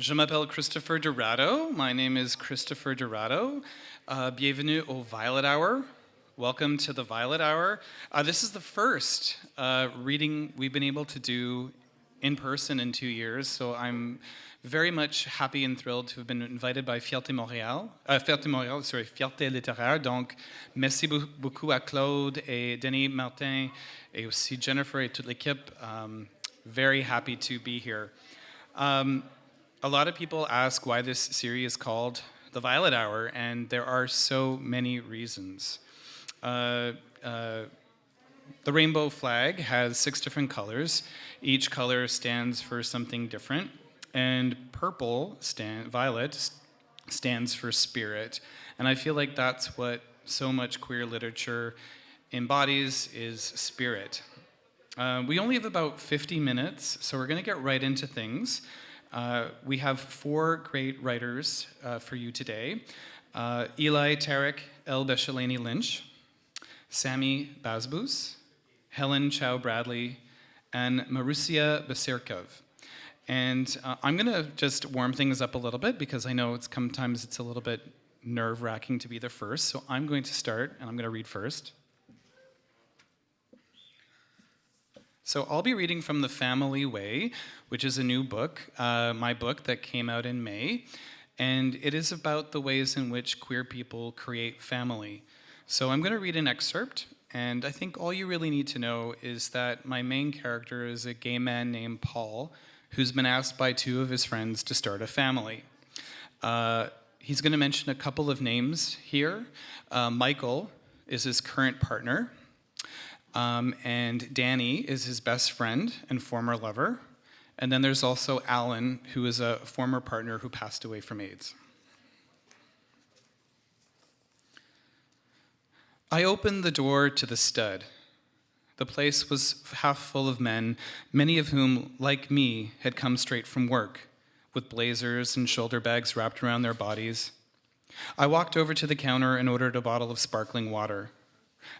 Je m'appelle Christopher DiRaddo. My name is Christopher DiRaddo. Bienvenue au Violet Hour. Welcome to the Violet Hour. This is the first reading we've been able to do in person in 2 years, so I'm very much happy and thrilled to have been invited by Fierté littéraire. Donc, merci beaucoup à Claude et Denis-Martin et aussi Jennifer et toute l'équipe. Very happy to be here. A lot of people ask why this series is called The Violet Hour, and there are so many reasons. The rainbow flag has 6 different colors. Each color stands for something different. And violet, stands for spirit. And I feel like that's what so much queer literature embodies, is spirit. We only have about 50 minutes, so we're going to get right into things. We have 4 great writers for you today. Tareq El Bechelany-Lynch, Sami Basbous, Helen Chau Bradley, and Marusya Bociurkiw. And I'm going to just warm things up a little bit because I know sometimes it's a little bit nerve-wracking to be the first. So I'm going to start, and I'm going to read first. So I'll be reading from The Family Way, which is a new book, my book that came out in May. And it is about the ways in which queer people create family. So I'm going to read an excerpt. And I think all you really need to know is that my main character is a gay man named Paul, who's been asked by 2 of his friends to start a family. He's going to mention a couple of names here. Michael is his current partner, and Danny is his best friend and former lover. And then there's also Alan, who is a former partner who passed away from AIDS. I opened the door to the stud. The place was half full of men, many of whom, like me, had come straight from work, with blazers and shoulder bags wrapped around their bodies. I walked over to the counter and ordered a bottle of sparkling water.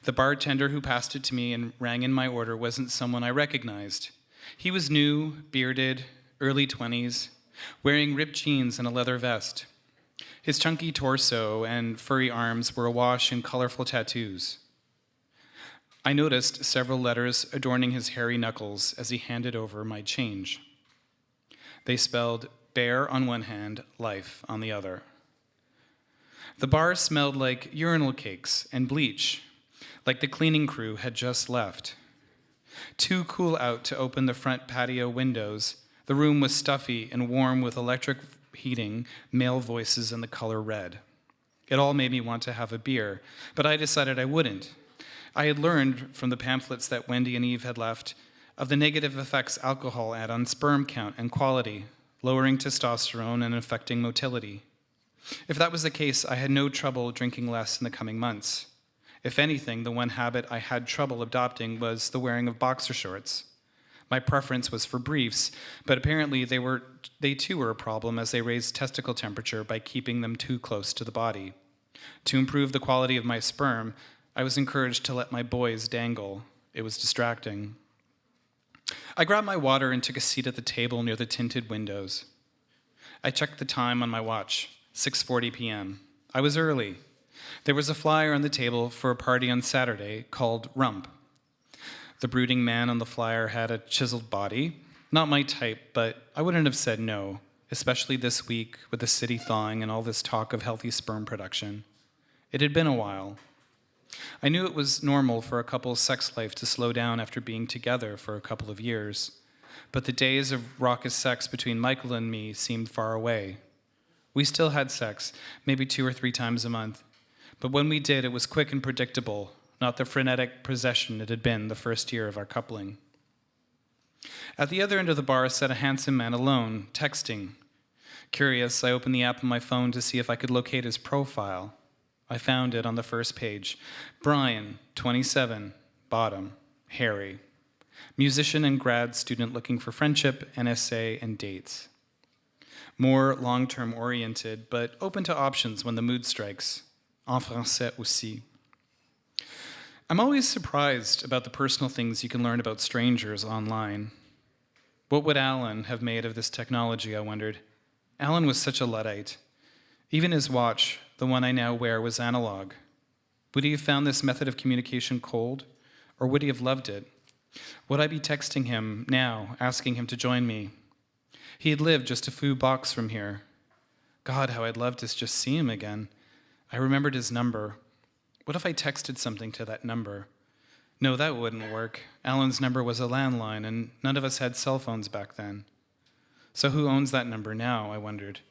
The bartender who passed it to me and rang in my order wasn't someone I recognized. He was new, bearded, early 20s, wearing ripped jeans and a leather vest. His chunky torso and furry arms were awash in colorful tattoos. I noticed several letters adorning his hairy knuckles as he handed over my change. They spelled bear on one hand, life on the other. The bar smelled like urinal cakes and bleach, like the cleaning crew had just left. Too cool out to open the front patio windows, the room was stuffy and warm with electric heating, male voices, and the color red. It all made me want to have a beer, but I decided I wouldn't. I had learned from the pamphlets that Wendy and Eve had left of the negative effects alcohol had on sperm count and quality, lowering testosterone and affecting motility. If that was the case, I had no trouble drinking less in the coming months. If anything, the one habit I had trouble adopting was the wearing of boxer shorts. My preference was for briefs, but apparently they too were a problem as they raised testicle temperature by keeping them too close to the body. To improve the quality of my sperm, I was encouraged to let my boys dangle. It was distracting. I grabbed my water and took a seat at the table near the tinted windows. I checked the time on my watch, 6:40 p.m. I was early. There was a flyer on the table for a party on Saturday called Rump. The brooding man on the flyer had a chiseled body. Not my type, but I wouldn't have said no, especially this week with the city thawing and all this talk of healthy sperm production. It had been a while. I knew it was normal for a couple's sex life to slow down after being together for a couple of years, but the days of raucous sex between Michael and me seemed far away. We still had sex, maybe 2 or 3 times a month, but when we did, it was quick and predictable, not the frenetic possession it had been the first year of our coupling. At the other end of the bar sat a handsome man alone, texting. Curious, I opened the app on my phone to see if I could locate his profile. I found it on the first page. Brian, 27, bottom, hairy. Musician and grad student looking for friendship, an essay, and dates. More long-term oriented, but open to options when the mood strikes. En français aussi. I'm always surprised about the personal things you can learn about strangers online. What would Alan have made of this technology, I wondered? Alan was such a Luddite. Even his watch, the one I now wear, was analog. Would he have found this method of communication cold, or would he have loved it? Would I be texting him now, asking him to join me? He had lived just a few blocks from here. God, how I'd love to just see him again. I remembered his number. What if I texted something to that number? No, that wouldn't work. Alan's number was a landline, and none of us had cell phones back then. So who owns that number now, I wondered?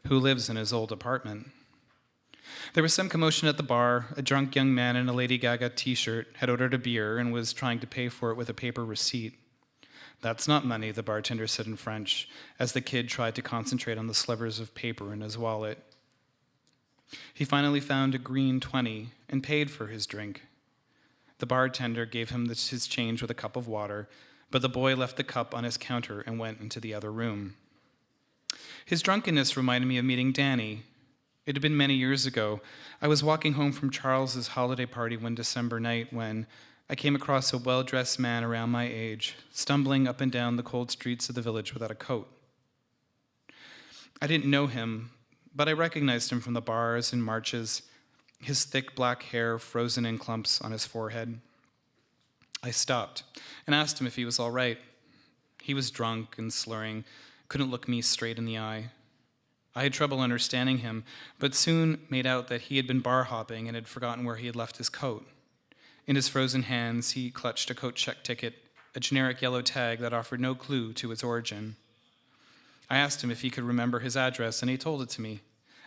Who lives in his old apartment? There was some commotion at the bar. A drunk young man in a Lady Gaga t-shirt had ordered a beer and was trying to pay for it with a paper receipt. That's not money, the bartender said in French, as the kid tried to concentrate on the slivers of paper in his wallet. He finally found a green 20 and paid for his drink. The bartender gave him his change with a cup of water, but the boy left the cup on his counter and went into the other room. His drunkenness reminded me of meeting Danny. It had been many years ago. I was walking home from Charles's holiday party one December night when I came across a well-dressed man around my age, stumbling up and down the cold streets of the village without a coat. I didn't know him, but I recognized him from the bars and marches, his thick black hair frozen in clumps on his forehead. I stopped and asked him if he was all right. He was drunk and slurring, couldn't look me straight in the eye. I had trouble understanding him, but soon made out that he had been bar hopping and had forgotten where he had left his coat. In his frozen hands, he clutched a coat check ticket, a generic yellow tag that offered no clue to its origin. I asked him if he could remember his address, and he told it to me.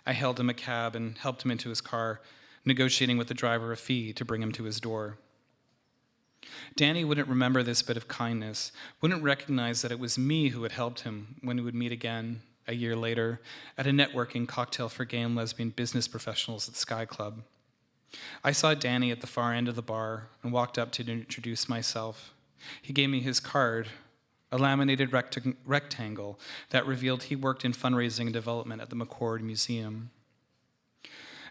I held him a cab and helped him into his car, negotiating with the driver a fee to bring him to his door. Danny wouldn't remember this bit of kindness, wouldn't recognize that it was me who had helped him when we would meet again, a year later, at a networking cocktail for gay and lesbian business professionals at Sky Club. I saw Danny at the far end of the bar and walked up to introduce myself. He gave me his card, a laminated rectangle that revealed he worked in fundraising and development at the McCord Museum.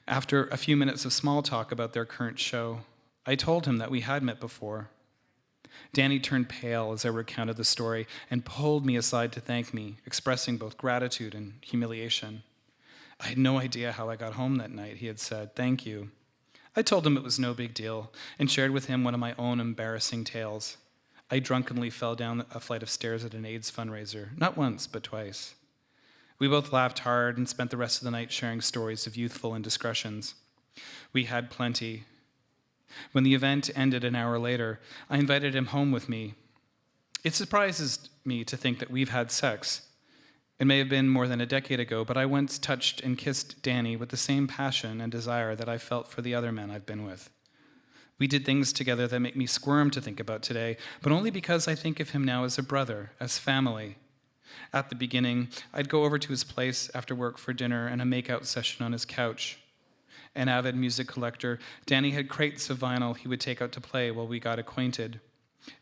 After a few minutes of small talk about their current show, I told him that we had met before. Danny turned pale as I recounted the story and pulled me aside to thank me, expressing both gratitude and humiliation. I had no idea how I got home that night, he had said. Thank you. I told him it was no big deal and shared with him one of my own embarrassing tales. I drunkenly fell down a flight of stairs at an AIDS fundraiser, not once, but twice. We both laughed hard and spent the rest of the night sharing stories of youthful indiscretions. We had plenty. When the event ended an hour later, I invited him home with me. It surprises me to think that we've had sex. It may have been more than a decade ago, but I once touched and kissed Danny with the same passion and desire that I felt for the other men I've been with. We did things together that make me squirm to think about today, but only because I think of him now as a brother, as family. At the beginning, I'd go over to his place after work for dinner and a make-out session on his couch. An avid music collector, Danny had crates of vinyl he would take out to play while we got acquainted.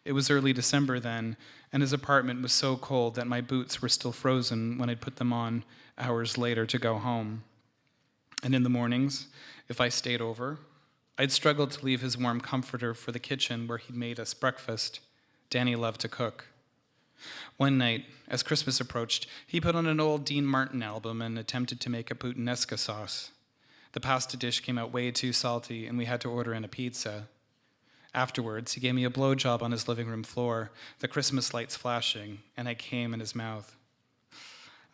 It was early December then, and his apartment was so cold that my boots were still frozen when I'd put them on hours later to go home. And in the mornings, if I stayed over, I'd struggle to leave his warm comforter for the kitchen where he'd made us breakfast. Danny loved to cook. One night, as Christmas approached, he put on an old Denis-Martin album and attempted to make a puttanesca sauce. The pasta dish came out way too salty, and we had to order in a pizza. Afterwards, he gave me a blowjob on his living room floor, the Christmas lights flashing, and I came in his mouth.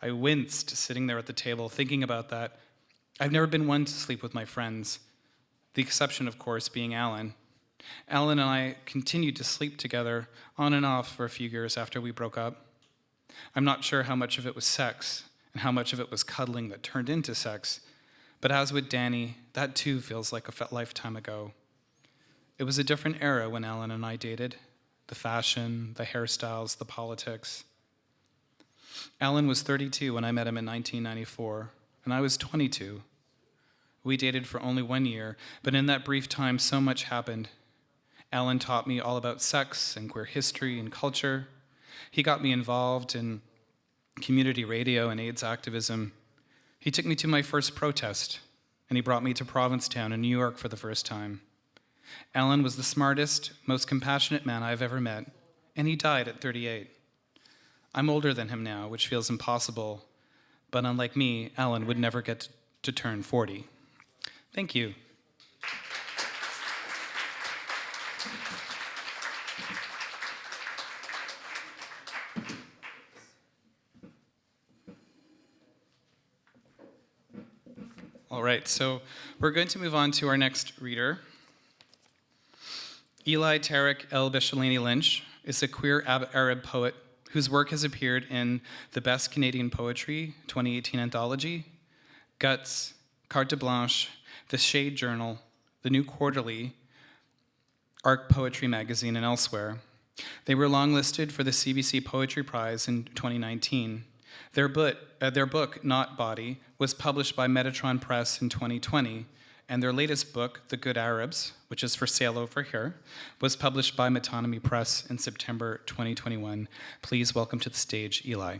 I winced sitting there at the table, thinking about that. I've never been one to sleep with my friends, the exception, of course, being Alan. Alan and I continued to sleep together, on and off, for a few years after we broke up. I'm not sure how much of it was sex, and how much of it was cuddling that turned into sex, but as with Danny, that too feels like a lifetime ago. It was a different era when Alan and I dated. The fashion, the hairstyles, the politics. Alan was 32 when I met him in 1994, and I was 22. We dated for only 1 year, but in that brief time, so much happened. Alan taught me all about sex and queer history and culture. He got me involved in community radio and AIDS activism. He took me to my first protest, and he brought me to Provincetown in New York for the first time. Alan was the smartest, most compassionate man I've ever met, and he died at 38. I'm older than him now, which feels impossible, but unlike me, Alan would never get to turn 40. Thank you. All right, so we're going to move on to our next reader. Tareq El Bechelany-Lynch is a queer Arab poet whose work has appeared in the Best Canadian Poetry 2018 anthology, Guts, Carte Blanche, The Shade Journal, The New Quarterly, Arc Poetry Magazine, and elsewhere. They were longlisted for the CBC Poetry Prize in 2019. Their book, Not Body, was published by Metatron Press in 2020, and their latest book, The Good Arabs, which is for sale over here, was published by Metonymy Press in September 2021. Please welcome to the stage, Eli.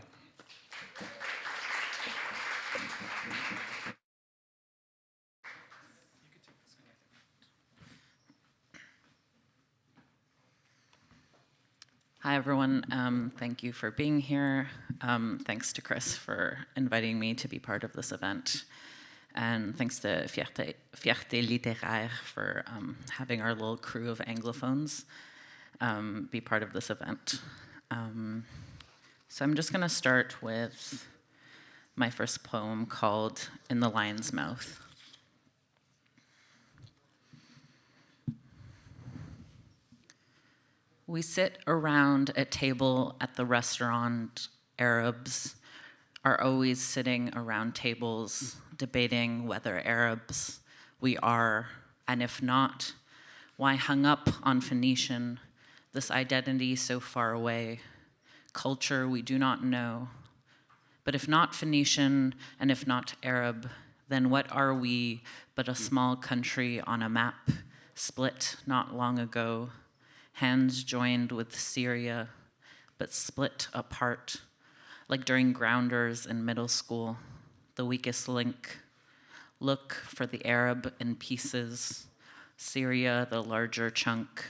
Hi, everyone. Thank you for being here. Thanks to Chris for inviting me to be part of this event. And thanks to Fierté Littéraire for having our little crew of Anglophones be part of this event. So I'm just going to start with my first poem called In the Lion's Mouth. We sit around a table at the restaurant. Arabs are always sitting around tables, debating whether Arabs we are, and if not, why hung up on Phoenician, this identity so far away, culture we do not know. But if not Phoenician, and if not Arab, then what are we but a small country on a map, split not long ago, hands joined with Syria, but split apart, like during grounders in middle school, the weakest link. Look for the Arab in pieces, Syria the larger chunk,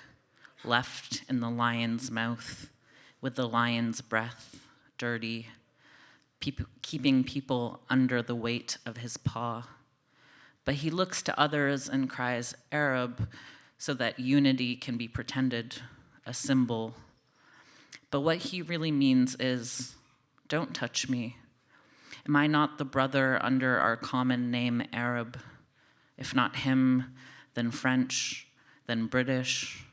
left in the lion's mouth, with the lion's breath, dirty, keeping people under the weight of his paw. But he looks to others and cries, Arab, so that unity can be pretended, a symbol. But what he really means is, don't touch me. Am I not the brother under our common name Arab? If not him, then French, then British.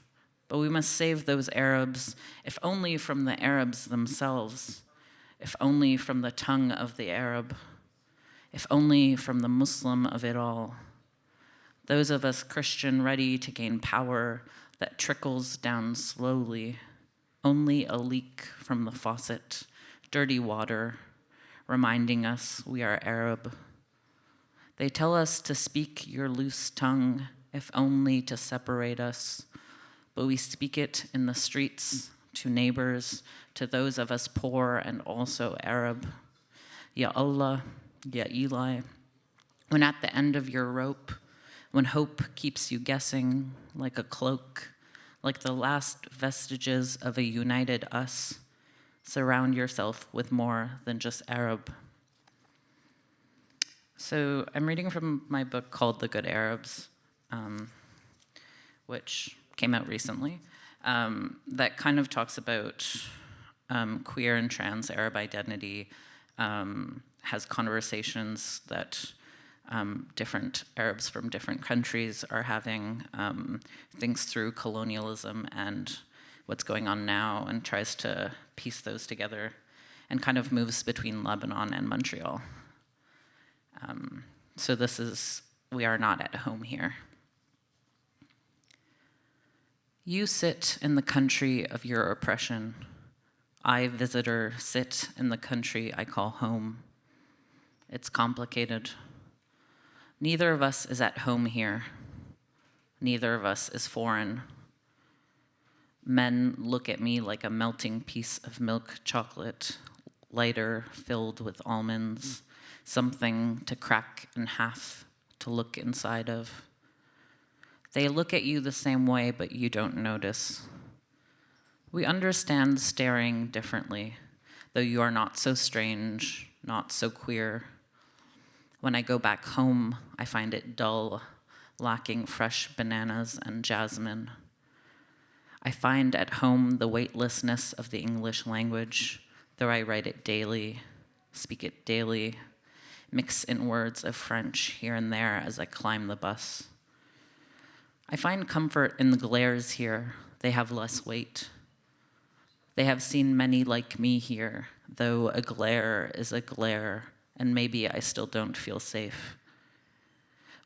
But we must save those Arabs, if only from the Arabs themselves, if only from the tongue of the Arab, if only from the Muslim of it all. Those of us Christian ready to gain power that trickles down slowly, only a leak from the faucet, dirty water, reminding us we are Arab. They tell us to speak your loose tongue, if only to separate us, but we speak it in the streets, to neighbors, to those of us poor and also Arab. Ya Allah, Ya Eli, when at the end of your rope, when hope keeps you guessing like a cloak, like the last vestiges of a united us, surround yourself with more than just Arab. So I'm reading from my book called The Good Arabs, which came out recently, that kind of talks about queer and trans Arab identity, has conversations that different Arabs from different countries are having, thinks through colonialism and what's going on now, and tries to piece those together, and kind of moves between Lebanon and Montreal. So this is, we are not at home here. You sit in the country of your oppression. I, visitor, sit in the country I call home. It's complicated. Neither of us is at home here. Neither of us is foreign. Men look at me like a melting piece of milk chocolate, lighter, filled with almonds, something to crack in half, to look inside of. They look at you the same way, but you don't notice. We understand staring differently, though you are not so strange. not so queer. When I go back home, I find it dull, lacking fresh bananas and jasmine. I find at home the weightlessness of the English language, though I write it daily, speak it daily, mix in words of French here and there as I climb the bus. I find comfort in the glares here. They have less weight. They have seen many like me here, though a glare is a glare, and maybe I still don't feel safe.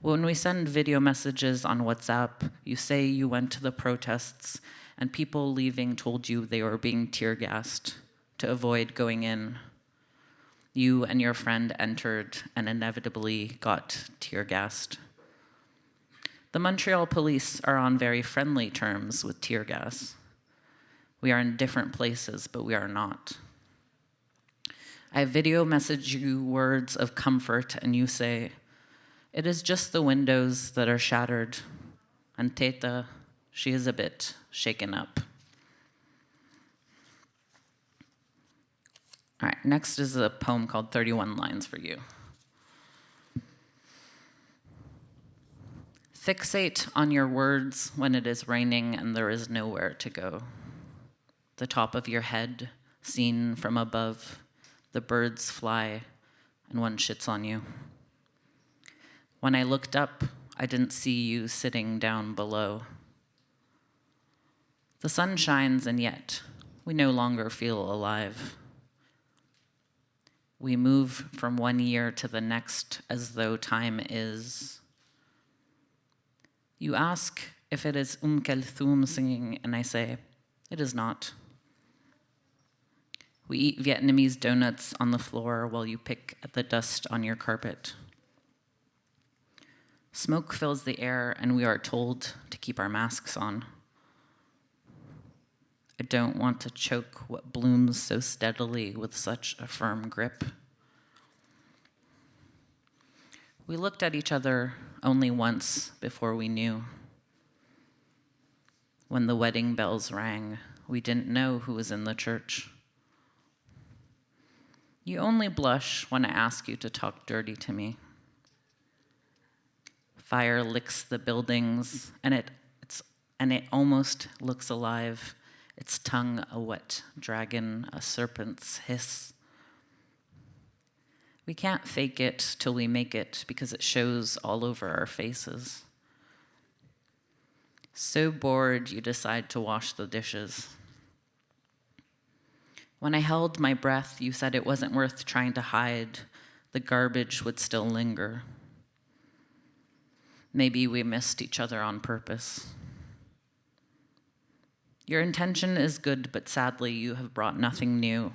When we send video messages on WhatsApp, you say you went to the protests, and people leaving told you they were being tear-gassed to avoid going in. You and your friend entered and inevitably got tear-gassed. The Montreal police are on very friendly terms with tear gas. We are in different places, but we are not. I video message you words of comfort, and you say, "It is just the windows that are shattered, and Teta, she is a bit shaken up." All right, next is a poem called 31 Lines for You. Fixate on your words when it is raining and there is nowhere to go. The top of your head, seen from above, the birds fly, and one shits on you. When I looked up, I didn't see you sitting down below. The sun shines, and yet we no longer feel alive. We move from one year to the next as though time is. You ask if it is Kulthum singing, and I say, it is not. We eat Vietnamese donuts on the floor while you pick at the dust on your carpet. Smoke fills the air, and we are told to keep our masks on. I don't want to choke what blooms so steadily with such a firm grip. We looked at each other only once before we knew. When the wedding bells rang, we didn't know who was in the church. You only blush when I ask you to talk dirty to me. Fire licks the buildings, and it almost looks alive, its tongue a wet dragon, a serpent's hiss. We can't fake it till we make it because it shows all over our faces. So bored, you decide to wash the dishes. When I held my breath, you said it wasn't worth trying to hide. The garbage would still linger. Maybe we missed each other on purpose. Your intention is good, but sadly, you have brought nothing new.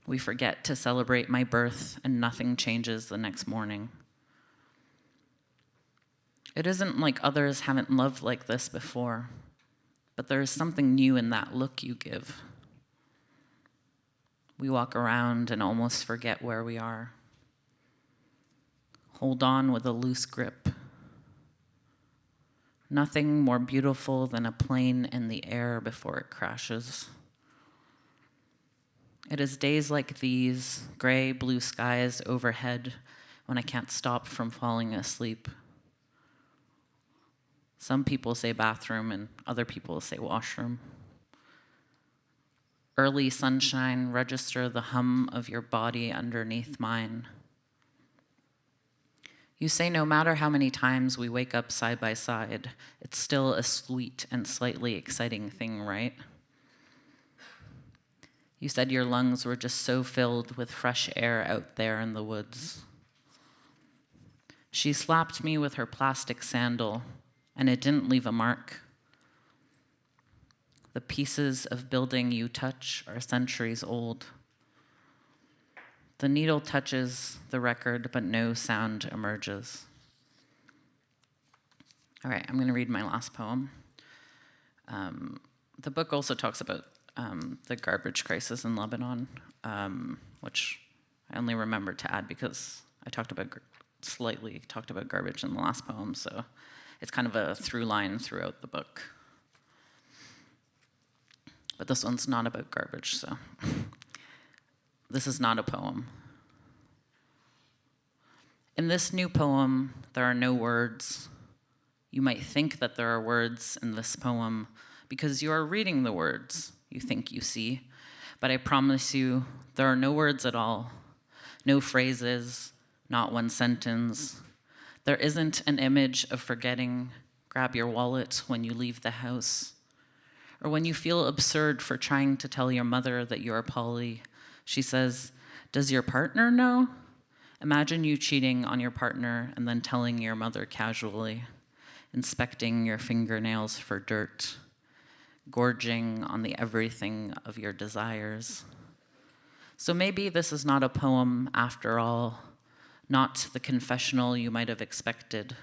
We forget to celebrate my birth, and nothing changes the next morning. It isn't like others haven't loved like this before, but there is something new in that look you give. We walk around and almost forget where we are. Hold on with a loose grip. Nothing more beautiful than a plane in the air before it crashes. It is days like these, gray blue skies overhead, when I can't stop from falling asleep. Some people say bathroom and other people say washroom. Early sunshine, register the hum of your body underneath mine. You say no matter how many times we wake up side by side, it's still a sweet and slightly exciting thing, right? You said your lungs were just so filled with fresh air out there in the woods. She slapped me with her plastic sandal, and it didn't leave a mark. The pieces of building you touch are centuries old. The needle touches the record, but no sound emerges. All right, I'm going to read my last poem. The book also talks about the garbage crisis in Lebanon, which I only remember to add because I slightly talked about garbage in the last poem, so it's kind of a through line throughout the book. But this one's not about garbage, so. This is not a poem. In this new poem, there are no words. You might think that there are words in this poem because you are reading the words you think you see, but I promise you there are no words at all, no phrases, not one sentence. There isn't an image of forgetting, grab your wallet when you leave the house, or when you feel absurd for trying to tell your mother that you are poly. She says, "Does your partner know?" Imagine you cheating on your partner and then telling your mother casually, inspecting your fingernails for dirt, gorging on the everything of your desires. So maybe this is not a poem after all, not the confessional you might have expected.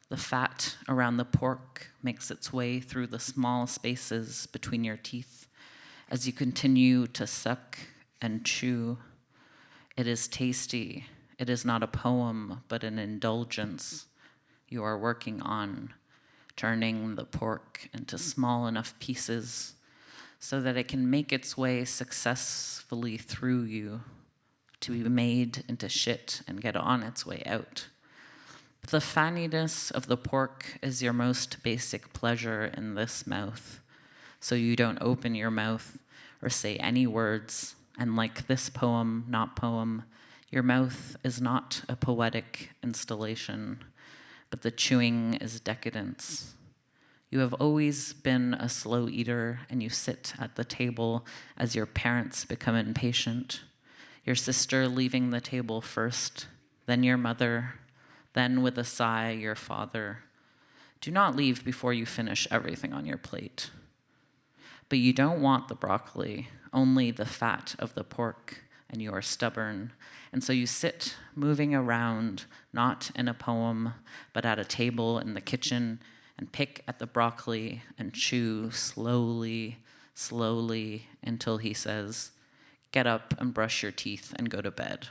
The fat around the pork makes its way through the small spaces between your teeth as you continue to suck and chew. It is tasty. It is not a poem, but an indulgence you are working on, turning the pork into small enough pieces so that it can make its way successfully through you to be made into shit and get on its way out. But the fattiness of the pork is your most basic pleasure in this mouth, so you don't open your mouth or say any words. And like this poem, not poem, your mouth is not a poetic installation, but the chewing is decadence. You have always been a slow eater, and you sit at the table as your parents become impatient. Your sister leaving the table first, then your mother, then with a sigh, your father. Do not leave before you finish everything on your plate. But you don't want the broccoli, only the fat of the pork, and you are stubborn. And so you sit moving around, not in a poem, but at a table in the kitchen, and pick at the broccoli and chew slowly, slowly, until he says, "Get up and brush your teeth and go to bed."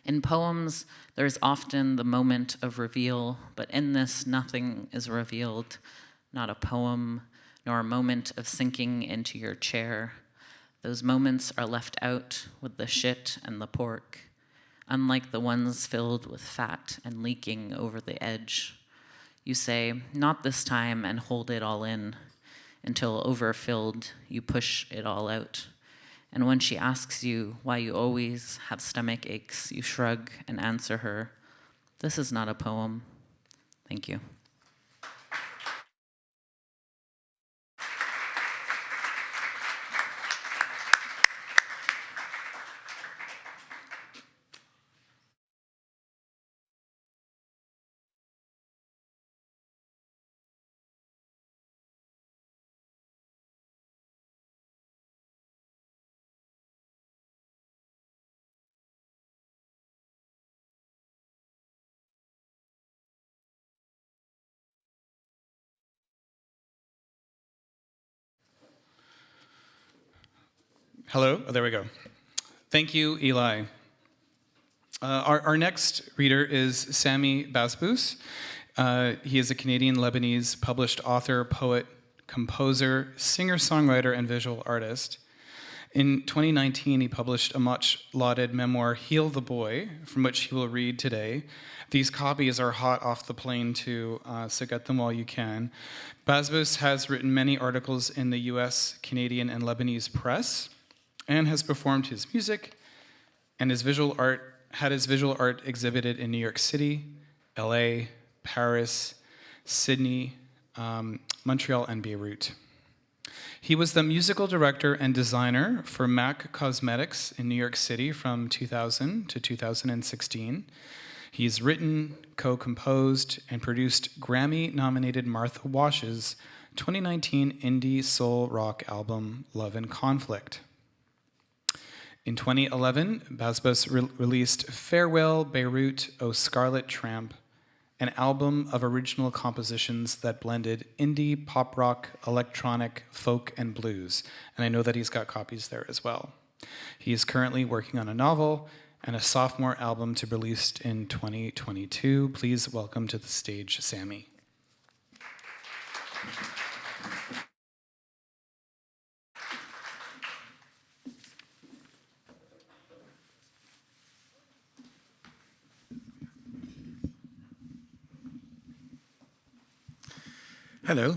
In poems, there's often the moment of reveal, but in this, nothing is revealed, not a poem, nor a moment of sinking into your chair. Those moments are left out with the shit and the pork, unlike the ones filled with fat and leaking over the edge. You say, "Not this time," and hold it all in, until overfilled, you push it all out. And when she asks you why you always have stomach aches, you shrug and answer her, "This is not a poem." Thank you. Hello, there we go. Thank you, Eli. Our next reader is Sami Basbous. He is a Canadian Lebanese published author, poet, composer, singer-songwriter, and visual artist. In 2019, he published a much-lauded memoir, Heal the Boy, from which he will read today. These copies are hot off the plane too, so get them while you can. Basbous has written many articles in the US, Canadian, and Lebanese press, and has performed his music and his visual art exhibited in New York City, LA, Paris, Sydney, Montreal, and Beirut. He was the musical director and designer for M.A.C Cosmetics in New York City from 2000 to 2016. He's written, co-composed, and produced Grammy-nominated Martha Wash's 2019 indie soul rock album, Love and Conflict. In 2011, Basbous released Farewell Beirut, O Scarlet Tramp, an album of original compositions that blended indie, pop rock, electronic, folk, and blues. And I know that he's got copies there as well. He is currently working on a novel and a sophomore album to be released in 2022. Please welcome to the stage, Sami. Hello,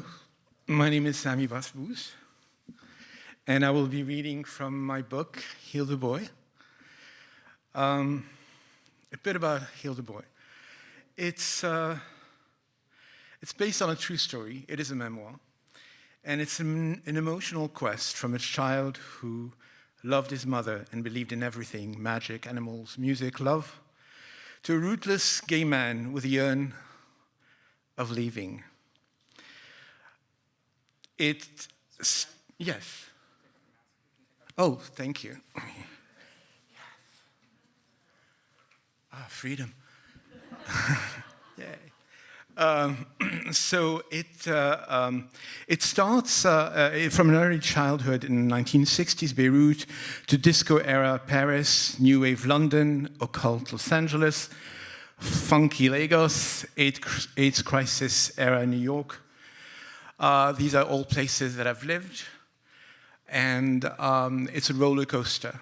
my name is Sami Basbous, and I will be reading from my book, Heal the Boy. A bit about Heal the Boy. It's based on a true story. It is a memoir, and it's an emotional quest from a child who loved his mother and believed in everything, magic, animals, music, love, to a rootless gay man with the yearn of leaving. Yes. Oh, thank you. Freedom. Yay. So it starts from an early childhood in the 1960s Beirut to disco-era Paris, New Wave London, occult Los Angeles, funky Lagos, AIDS crisis era New York. These are all places that I've lived, and it's a roller coaster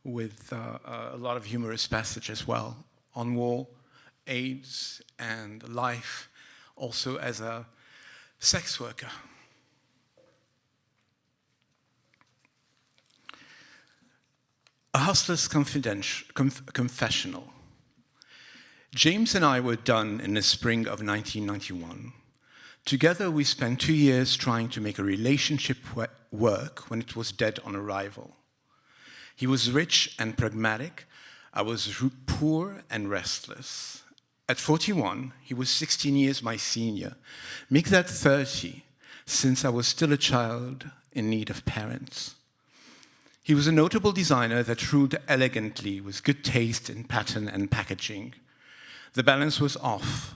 with a lot of humorous passage as well on war, AIDS, and life, also as a sex worker. A hustler's confessional. James and I were done in the spring of 1991. Together, we spent 2 years trying to make a relationship work when it was dead on arrival. He was rich and pragmatic. I was poor and restless. At 41, he was 16 years my senior. Make that 30, since I was still a child in need of parents. He was a notable designer that ruled elegantly with good taste in pattern and packaging. The balance was off.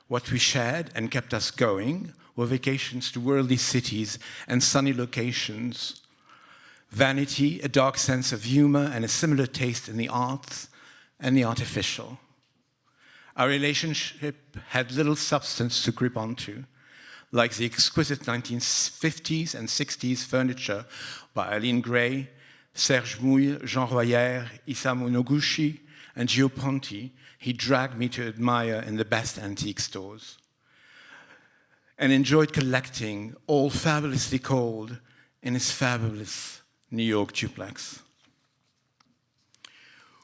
What we shared and kept us going were vacations to worldly cities and sunny locations, vanity, a dark sense of humor, and a similar taste in the arts and the artificial. Our relationship had little substance to grip onto, like the exquisite 1950s and 60s furniture by Eileen Gray, Serge Mouille, Jean Royer, Isamu Noguchi, and Gio Ponti. He dragged me to admire in the best antique stores and enjoyed collecting, all fabulously cold, in his fabulous New York duplex.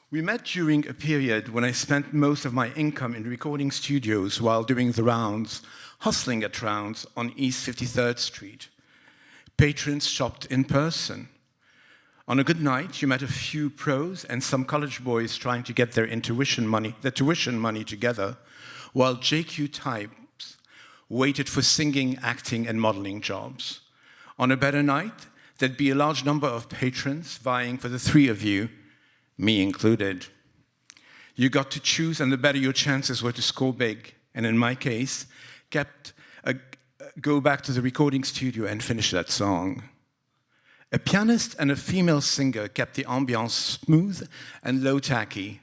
We met during a period when I spent most of my income in recording studios while doing the rounds, hustling at rounds on East 53rd Street. Patrons shopped in person. On a good night, you met a few pros and some college boys trying to get their tuition money together, while JQ types waited for singing, acting, and modeling jobs. On a better night, there'd be a large number of patrons vying for the three of you, me included. You got to choose, and the better your chances were to score big, and in my case, go back to the recording studio and finish that song. A pianist and a female singer kept the ambiance smooth and low-tacky.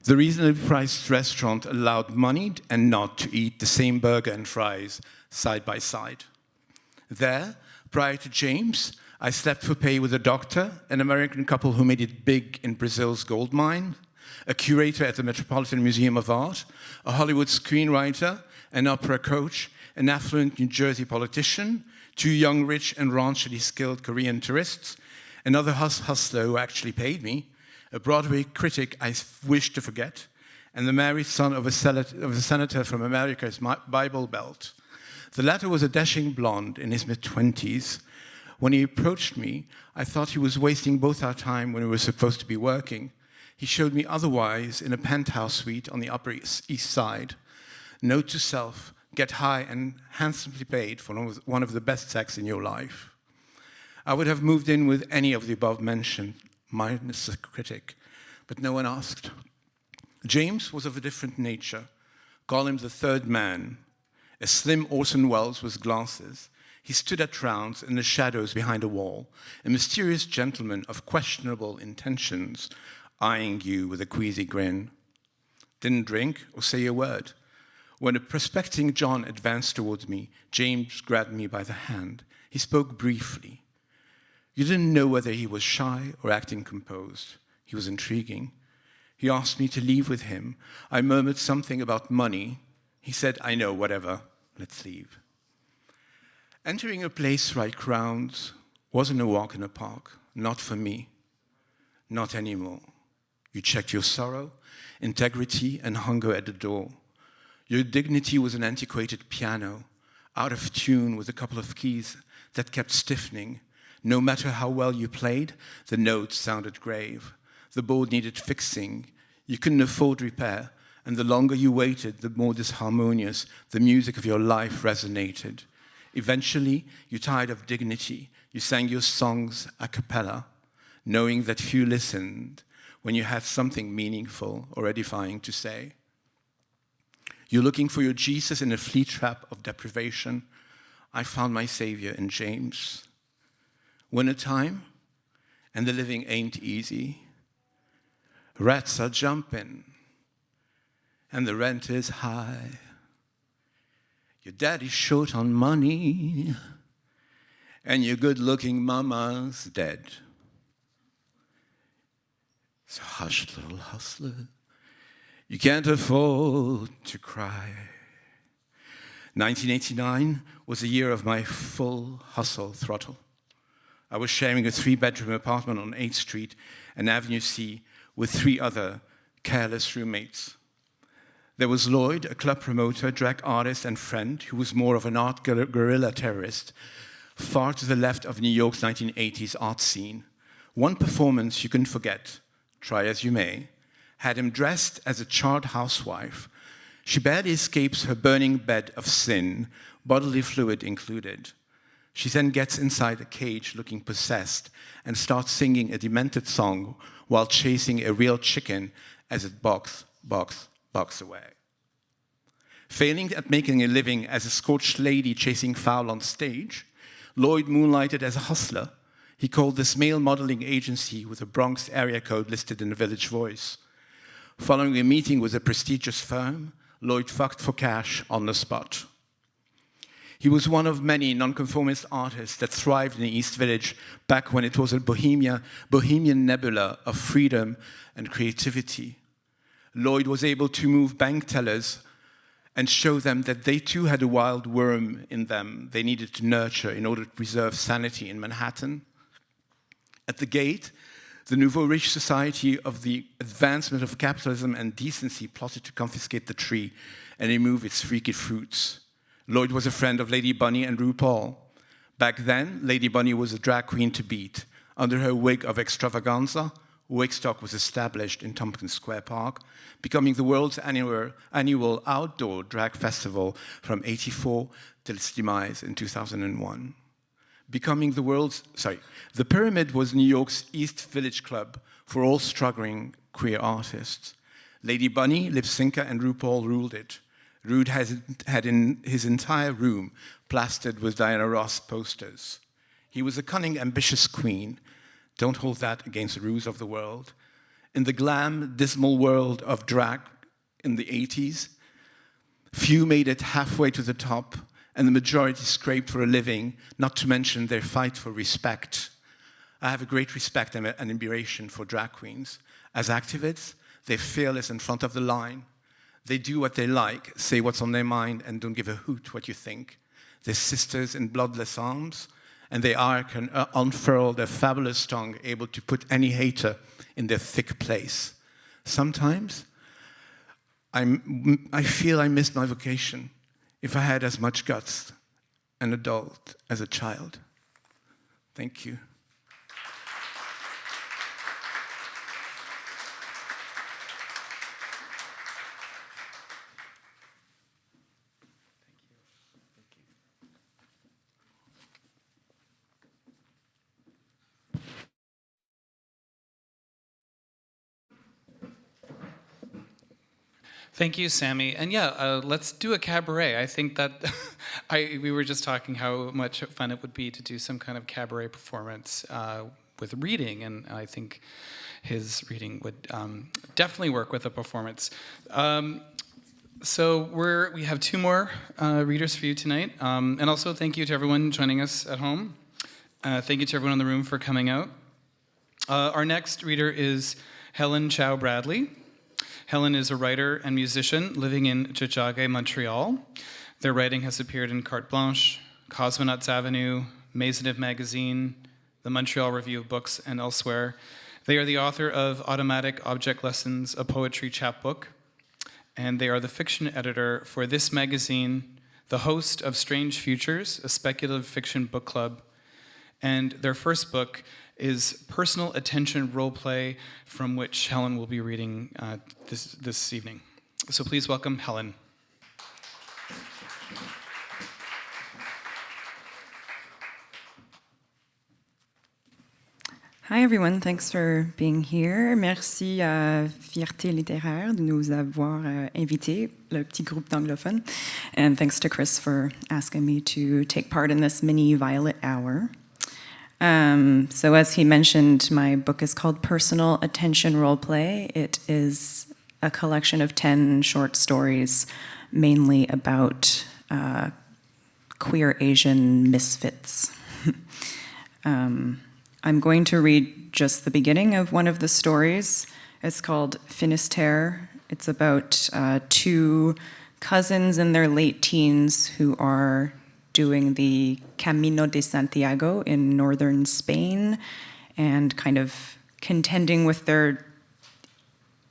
The reasonably priced restaurant allowed moneyed and not to eat the same burger and fries side by side. There, prior to James, I slept for pay with a doctor, an American couple who made it big in Brazil's gold mine, a curator at the Metropolitan Museum of Art, a Hollywood screenwriter, an opera coach, an affluent New Jersey politician, 2 young, rich, and raunchily skilled Korean tourists, another hustler who actually paid me, a Broadway critic I wished to forget, and the married son of a senator from America's Bible Belt. The latter was a dashing blonde in his mid-20s. When he approached me, I thought he was wasting both our time when we were supposed to be working. He showed me otherwise in a penthouse suite on the Upper East Side. Note to self, get high and handsomely paid for one of the best sex in your life. I would have moved in with any of the above mentioned, minus a critic, but no one asked. James was of a different nature. Call him the third man. A slim Orson Welles with glasses. He stood at rounds in the shadows behind a wall, a mysterious gentleman of questionable intentions, eyeing you with a queasy grin. Didn't drink or say a word. When a prospecting John advanced towards me, James grabbed me by the hand. He spoke briefly. You didn't know whether he was shy or acting composed. He was intriguing. He asked me to leave with him. I murmured something about money. He said, I know, whatever. let's leave. Entering a place like Rounds wasn't a walk in a park, not for me, not anymore. You checked your sorrow, integrity, and hunger at the door. Your dignity was an antiquated piano, out of tune with a couple of keys that kept stiffening. No matter how well you played, the notes sounded grave. The board needed fixing. You couldn't afford repair, and the longer you waited, the more disharmonious the music of your life resonated. Eventually, you tired of dignity. You sang your songs a cappella, knowing that few listened when you had something meaningful or edifying to say. You're looking for your Jesus in a flea trap of deprivation. I found my savior in James. Winter time, and the living ain't easy. Rats are jumping, and the rent is high. Your daddy's short on money, and your good-looking mama's dead. So hush, little hustler, you can't afford to cry. 1989 was a year of my full hustle throttle. I was sharing a 3-bedroom apartment on 8th Street and Avenue C with 3 other careless roommates. There was Lloyd, a club promoter, drag artist, and friend who was more of an art guerrilla terrorist, far to the left of New York's 1980s art scene. One performance you couldn't forget, try as you may, had him dressed as a charred housewife. She barely escapes her burning bed of sin, bodily fluid included. She then gets inside a cage looking possessed and starts singing a demented song while chasing a real chicken as it box away. Failing at making a living as a scorched lady chasing fowl on stage, Lloyd moonlighted as a hustler. He called this male modeling agency with a Bronx area code listed in the Village Voice. Following a meeting with a prestigious firm, Lloyd fucked for cash on the spot. He was one of many nonconformist artists that thrived in the East Village back when it was a bohemian nebula of freedom and creativity. Lloyd was able to move bank tellers and show them that they too had a wild worm in them they needed to nurture in order to preserve sanity in Manhattan. At the gate, the nouveau riche society of the advancement of capitalism and decency plotted to confiscate the tree and remove its freaky fruits. Lloyd was a friend of Lady Bunny and RuPaul. Back then, Lady Bunny was a drag queen to beat. Under her wig of extravaganza, Wigstock was established in Tompkins Square Park, becoming the world's annual outdoor drag festival from '84 till its demise in 2001. The Pyramid was New York's East Village club for all struggling queer artists. Lady Bunny, Lip Synca, and RuPaul ruled it. Rude had in his entire room plastered with Diana Ross posters. He was a cunning, ambitious queen. Don't hold that against the rules of the world. In the glam, dismal world of drag in the 80s, few made it halfway to the top, and the majority scraped for a living, not to mention their fight for respect. I have a great respect and admiration for drag queens. As activists, they're fearless in front of the line. They do what they like, say what's on their mind, and don't give a hoot what you think. They're sisters in bloodless arms, and they can unfurl their fabulous tongue, able to put any hater in their thick place. Sometimes, I feel I missed my vocation if I had as much guts, an adult, as a child. Thank you. Thank you, Sami. And yeah, let's do a cabaret. I think that we were just talking how much fun it would be to do some kind of cabaret performance with reading, and I think his reading would definitely work with a performance. So we have 2 more readers for you tonight. And also thank you to everyone joining us at home. Thank you to everyone in the room for coming out. Our next reader is Helen Chau Bradley. Helen is a writer and musician living in Tiohtià:ke, Montreal. Their writing has appeared in Carte Blanche, Cosmonauts Avenue, Maisonneuve Magazine, the Montreal Review of Books, and elsewhere. They are the author of Automatic Object Lessons, a poetry chapbook, and they are the fiction editor for this magazine, the host of Strange Futures, a speculative fiction book club, and their first book is Personal Attention Roleplay, from which Helen will be reading this evening. So please welcome Helen. Hi everyone, thanks for being here. Merci à Fierté littéraire de nous avoir invités, le petit groupe d'anglophones. And thanks to Chris for asking me to take part in this mini Violet Hour. So as he mentioned, my book is called Personal Attention Roleplay. It is a collection of 10 short stories, mainly about queer Asian misfits. I'm going to read just the beginning of one of the stories. It's called Finistère. It's about two cousins in their late teens who are doing the Camino de Santiago in northern Spain and kind of contending with their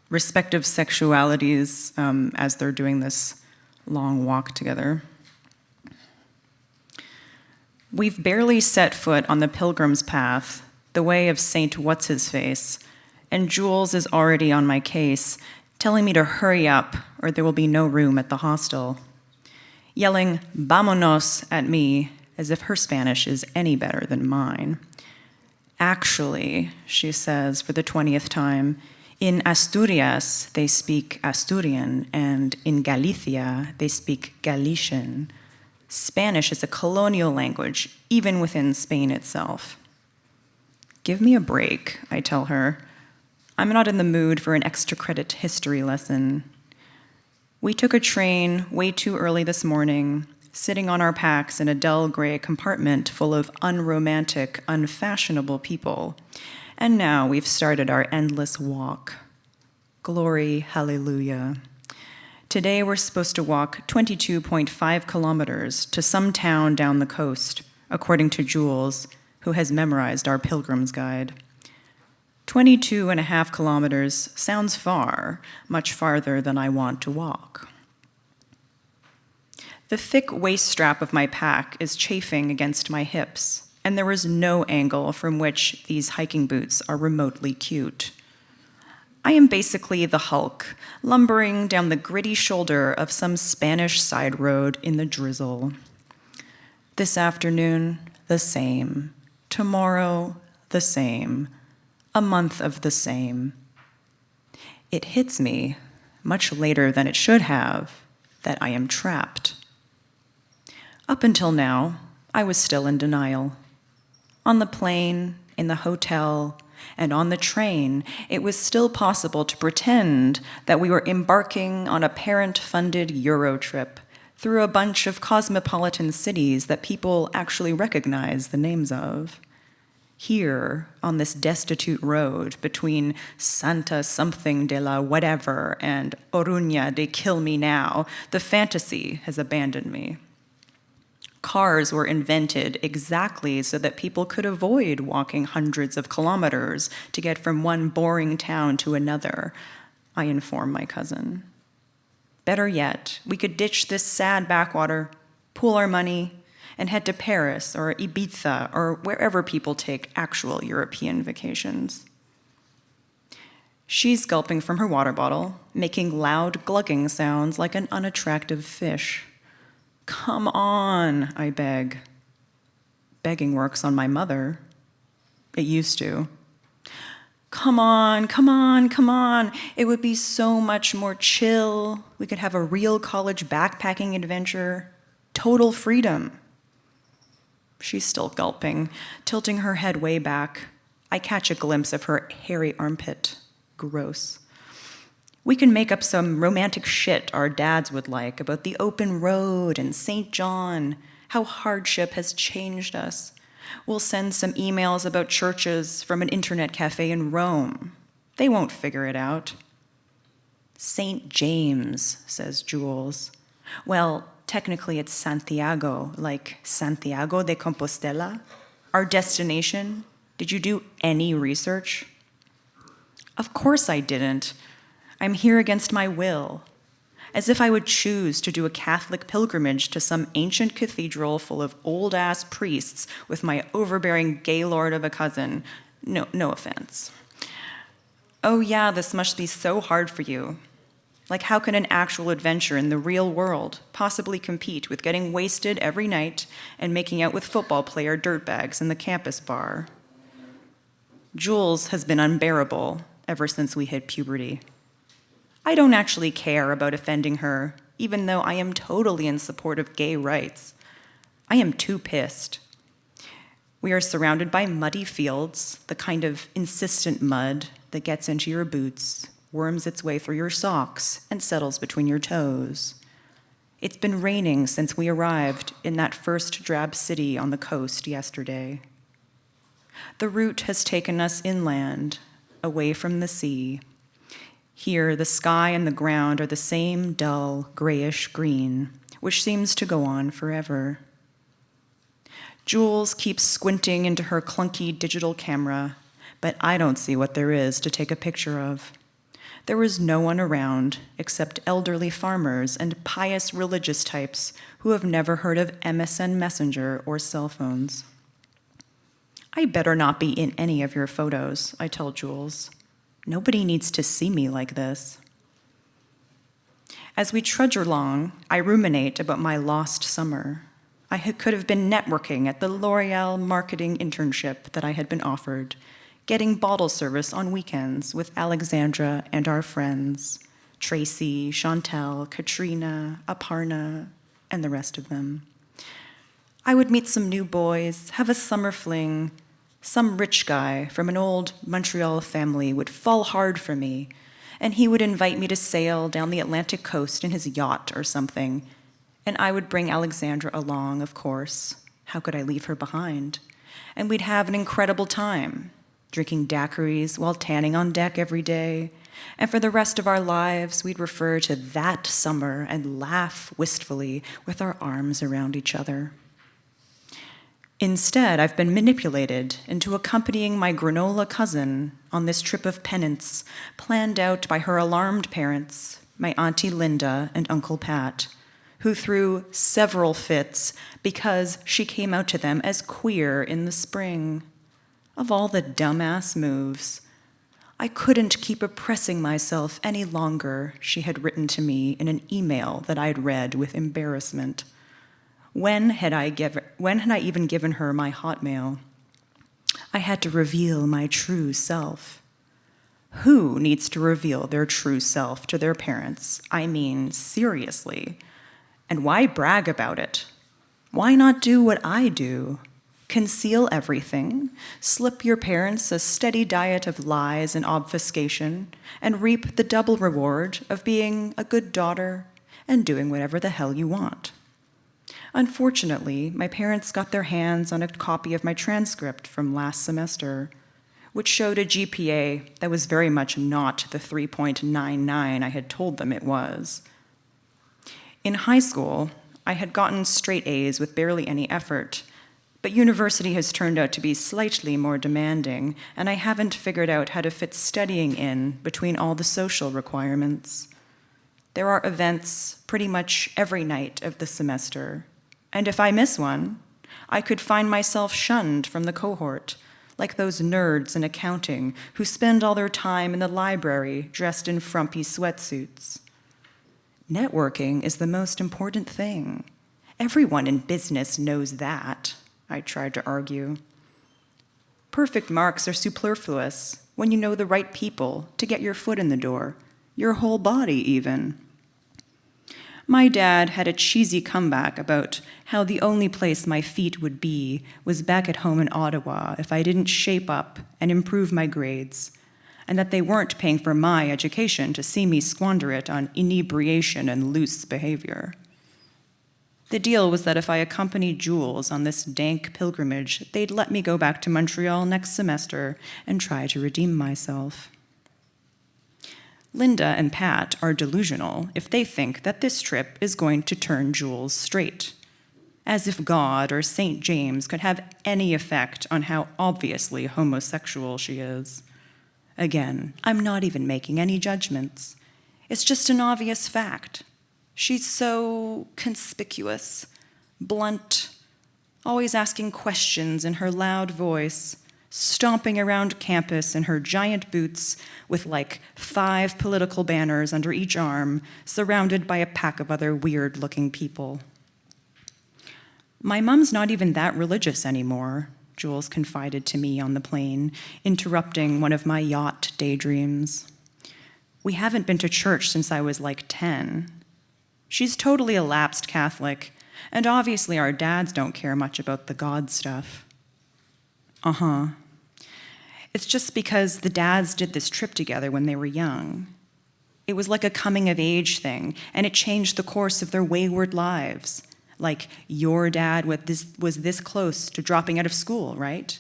respective sexualities as they're doing this long walk together. We've barely set foot on the pilgrim's path, the way of Saint What's-His-Face, and Jules is already on my case, telling me to hurry up or there will be no room at the hostel, yelling "Vámonos" at me as if her Spanish is any better than mine. Actually, she says for the 20th time, in Asturias they speak Asturian, and in Galicia they speak Galician. Spanish is a colonial language, even within Spain itself. Give me a break, I tell her. I'm not in the mood for an extra credit history lesson. We took a train way too early this morning, sitting on our packs in a dull gray compartment full of unromantic, unfashionable people. And now we've started our endless walk. Glory, hallelujah. Today we're supposed to walk 22.5 kilometers to some town down the coast, according to Jules, who has memorized our pilgrim's guide. 22.5 kilometers sounds far, much farther than I want to walk. The thick waist strap of my pack is chafing against my hips, and there is no angle from which these hiking boots are remotely cute. I am basically the Hulk, lumbering down the gritty shoulder of some Spanish side road in the drizzle. This afternoon, the same. Tomorrow, the same. A month of the same. It hits me, much later than it should have, that I am trapped. Up until now, I was still in denial. On the plane, in the hotel, and on the train, it was still possible to pretend that we were embarking on a parent-funded Euro trip through a bunch of cosmopolitan cities that people actually recognize the names of. Here, on this destitute road between Santa something de la whatever and Oruña de kill me now, the fantasy has abandoned me. Cars were invented exactly so that people could avoid walking hundreds of kilometers to get from one boring town to another, I inform my cousin. Better yet, we could ditch this sad backwater, pool our money, and head to Paris or Ibiza or wherever people take actual European vacations. She's gulping from her water bottle, making loud glugging sounds like an unattractive fish. Come on, I beg. Begging works on my mother. It used to. Come on, come on, come on. It would be so much more chill. We could have a real college backpacking adventure. Total freedom. She's still gulping, tilting her head way back. I catch a glimpse of her hairy armpit. Gross. We can make up some romantic shit our dads would like about the open road and St. John, how hardship has changed us. We'll send some emails about churches from an internet cafe in Rome. They won't figure it out. St. James, says Jules. Well, technically it's Santiago, like Santiago de Compostela. Our destination. Did you do any research? Of course I didn't. I'm here against my will. As if I would choose to do a Catholic pilgrimage to some ancient cathedral full of old-ass priests with my overbearing gaylord of a cousin. No offense. Oh yeah, this must be so hard for you. Like, how can an actual adventure in the real world possibly compete with getting wasted every night and making out with football player dirtbags in the campus bar? Jules has been unbearable ever since we hit puberty. I don't actually care about offending her, even though I am totally in support of gay rights. I am too pissed. We are surrounded by muddy fields, the kind of insistent mud that gets into your boots, worms its way through your socks, and settles between your toes. It's been raining since we arrived in that first drab city on the coast yesterday. The route has taken us inland, away from the sea. Here, the sky and the ground are the same dull, grayish green, which seems to go on forever. Jules keeps squinting into her clunky digital camera, but I don't see what there is to take a picture of. There was no one around except elderly farmers and pious religious types who have never heard of MSN Messenger or cell phones. I better not be in any of your photos, I tell Jules. Nobody needs to see me like this. As we trudge along, I ruminate about my lost summer. I could have been networking at the L'Oreal marketing internship that I had been offered, getting bottle service on weekends with Alexandra and our friends, Tracy, Chantel, Katrina, Aparna, and the rest of them. I would meet some new boys, have a summer fling. Some rich guy from an old Montreal family would fall hard for me, and he would invite me to sail down the Atlantic coast in his yacht or something, and I would bring Alexandra along, of course. How could I leave her behind? And we'd have an incredible time, drinking daiquiris while tanning on deck every day, and for the rest of our lives, we'd refer to that summer and laugh wistfully with our arms around each other. Instead, I've been manipulated into accompanying my granola cousin on this trip of penance planned out by her alarmed parents, my Auntie Linda and Uncle Pat, who threw several fits because she came out to them as queer in the spring. Of all the dumbass moves, I couldn't keep oppressing myself any longer, she had written to me in an email that I'd read with embarrassment. When had I even given her my Hotmail? I had to reveal my true self. Who needs to reveal their true self to their parents? I mean, seriously. And why brag about it? Why not do what I do? Conceal everything, slip your parents a steady diet of lies and obfuscation, and reap the double reward of being a good daughter and doing whatever the hell you want. Unfortunately, my parents got their hands on a copy of my transcript from last semester, which showed a GPA that was very much not the 3.99 I had told them it was. In high school, I had gotten straight A's with barely any effort, but university has turned out to be slightly more demanding, and I haven't figured out how to fit studying in between all the social requirements. There are events pretty much every night of the semester, and if I miss one, I could find myself shunned from the cohort, like those nerds in accounting who spend all their time in the library dressed in frumpy sweatsuits. Networking is the most important thing. Everyone in business knows that, I tried to argue. Perfect marks are superfluous when you know the right people to get your foot in the door, your whole body even. My dad had a cheesy comeback about how the only place my feet would be was back at home in Ottawa if I didn't shape up and improve my grades, and that they weren't paying for my education to see me squander it on inebriation and loose behavior. The deal was that if I accompanied Jules on this dank pilgrimage, they'd let me go back to Montreal next semester and try to redeem myself. Linda and Pat are delusional if they think that this trip is going to turn Jules straight. As if God or St. James could have any effect on how obviously homosexual she is. Again, I'm not even making any judgments. It's just an obvious fact. She's so conspicuous, blunt, always asking questions in her loud voice, stomping around campus in her giant boots with like 5 political banners under each arm, surrounded by a pack of other weird-looking people. My mom's not even that religious anymore, Jules confided to me on the plane, interrupting one of my yacht daydreams. We haven't been to church since I was like 10. She's totally a lapsed Catholic, and obviously our dads don't care much about the God stuff. Uh-huh. It's just because the dads did this trip together when they were young. It was like a coming-of-age thing, and it changed the course of their wayward lives. Like, your dad was this close to dropping out of school, right?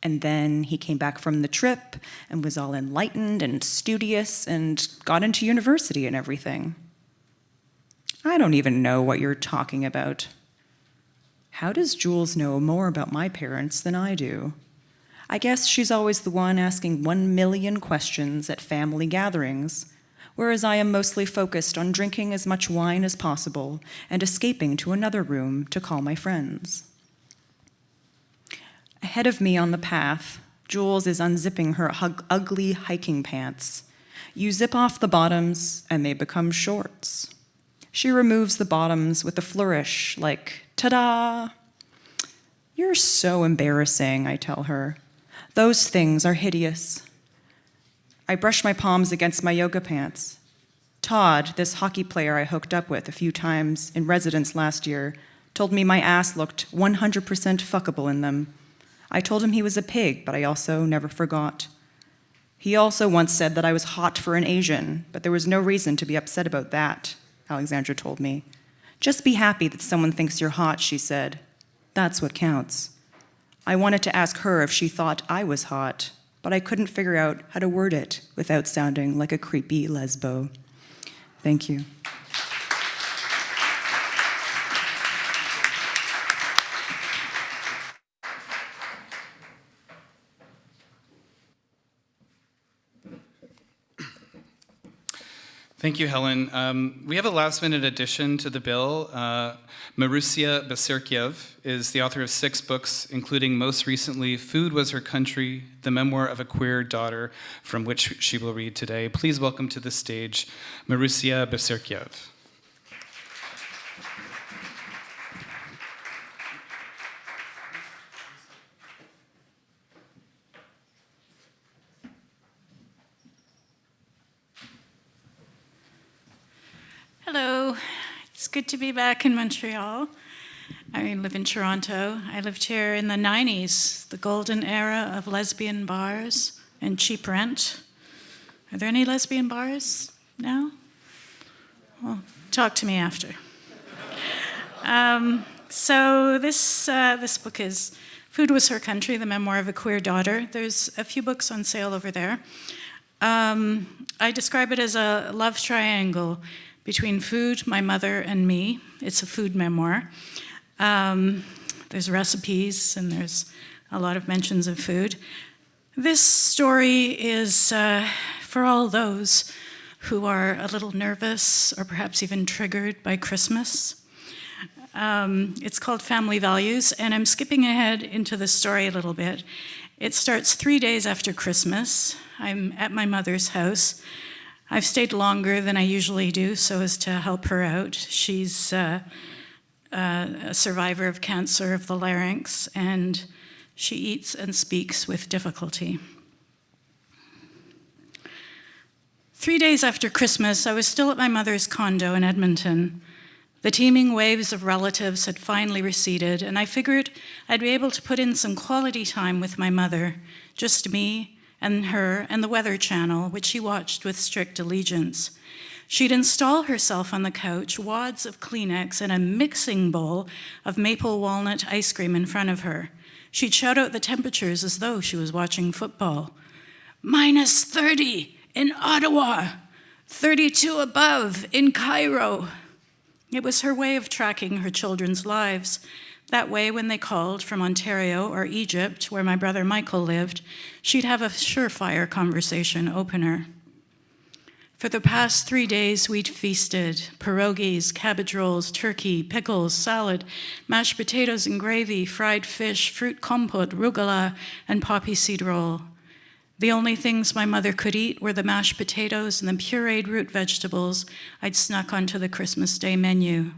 And then he came back from the trip and was all enlightened and studious and got into university and everything. I don't even know what you're talking about. How does Jules know more about my parents than I do? I guess she's always the one asking 1 million questions at family gatherings, whereas I am mostly focused on drinking as much wine as possible and escaping to another room to call my friends. Ahead of me on the path, Jules is unzipping her ugly hiking pants. You zip off the bottoms, and they become shorts. She removes the bottoms with a flourish, like, ta-da! You're so embarrassing, I tell her. Those things are hideous. I brush my palms against my yoga pants. Todd, this hockey player I hooked up with a few times in residence last year, told me my ass looked 100% fuckable in them. I told him he was a pig, but I also never forgot. He also once said that I was hot for an Asian, but there was no reason to be upset about that, Alexandra told me. Just be happy that someone thinks you're hot, she said. That's what counts. I wanted to ask her if she thought I was hot, but I couldn't figure out how to word it without sounding like a creepy lesbo. Thank you. Thank you, Helen. We have a last-minute addition to the bill. Marusya Bociurkiw is the author of 6 books, including most recently Food Was Her Country, the memoir of a queer daughter, from which she will read today. Please welcome to the stage Marusya Bociurkiw. Hello, it's good to be back in Montreal. I live in Toronto. I lived here in the 90s, the golden era of lesbian bars and cheap rent. Are there any lesbian bars now? Well, talk to me after. So this book is Food Was Her Country, the memoir of a queer daughter. There's a few books on sale over there. I describe it as a love triangle between food, my mother, and me. It's a food memoir. There's recipes and there's a lot of mentions of food. This story is for all those who are a little nervous or perhaps even triggered by Christmas. It's called Family Values, and I'm skipping ahead into the story a little bit. It starts 3 days after Christmas. I'm at my mother's house. I've stayed longer than I usually do so as to help her out. She's a survivor of cancer of the larynx, and she eats and speaks with difficulty. 3 days after Christmas, I was still at my mother's condo in Edmonton. The teeming waves of relatives had finally receded, and I figured I'd be able to put in some quality time with my mother, just me and her and the Weather Channel, which she watched with strict allegiance. She'd install herself on the couch, wads of Kleenex, and a mixing bowl of maple walnut ice cream in front of her. She'd shout out the temperatures as though she was watching football. -30 in Ottawa, 32 above in Cairo. It was her way of tracking her children's lives. That way, when they called from Ontario or Egypt, where my brother Michael lived, she'd have a surefire conversation opener. For the past 3 days, we'd feasted. Pierogies, cabbage rolls, turkey, pickles, salad, mashed potatoes and gravy, fried fish, fruit compote, rugula, and poppy seed roll. The only things my mother could eat were the mashed potatoes and the pureed root vegetables I'd snuck onto the Christmas Day menu.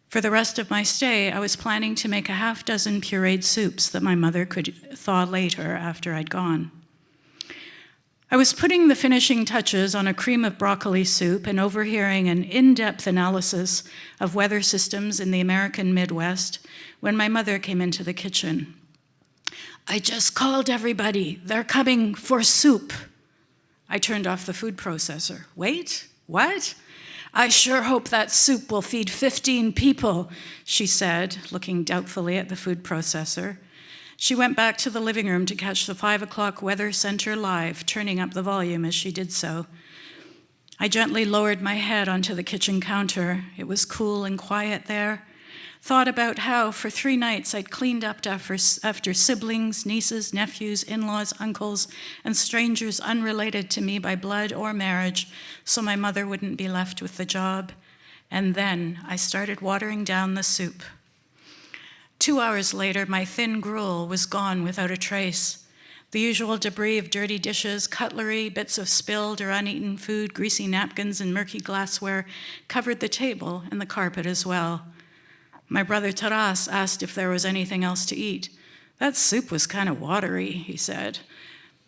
For the rest of my stay, I was planning to make a half dozen pureed soups that my mother could thaw later after I'd gone. I was putting the finishing touches on a cream of broccoli soup and overhearing an in-depth analysis of weather systems in the American Midwest when my mother came into the kitchen. "I just called everybody. They're coming for soup." I turned off the food processor. "Wait, what?" "I sure hope that soup will feed 15 people, she said, looking doubtfully at the food processor. She went back to the living room to catch the 5 o'clock Weather Center live, turning up the volume as she did so. I gently lowered my head onto the kitchen counter. It was cool and quiet there. Thought about how for 3 nights I'd cleaned up after siblings, nieces, nephews, in-laws, uncles, and strangers unrelated to me by blood or marriage, so my mother wouldn't be left with the job. And then I started watering down the soup. 2 hours later, my thin gruel was gone without a trace. The usual debris of dirty dishes, cutlery, bits of spilled or uneaten food, greasy napkins, and murky glassware covered the table and the carpet as well. My brother Taras asked if there was anything else to eat. "That soup was kind of watery," he said.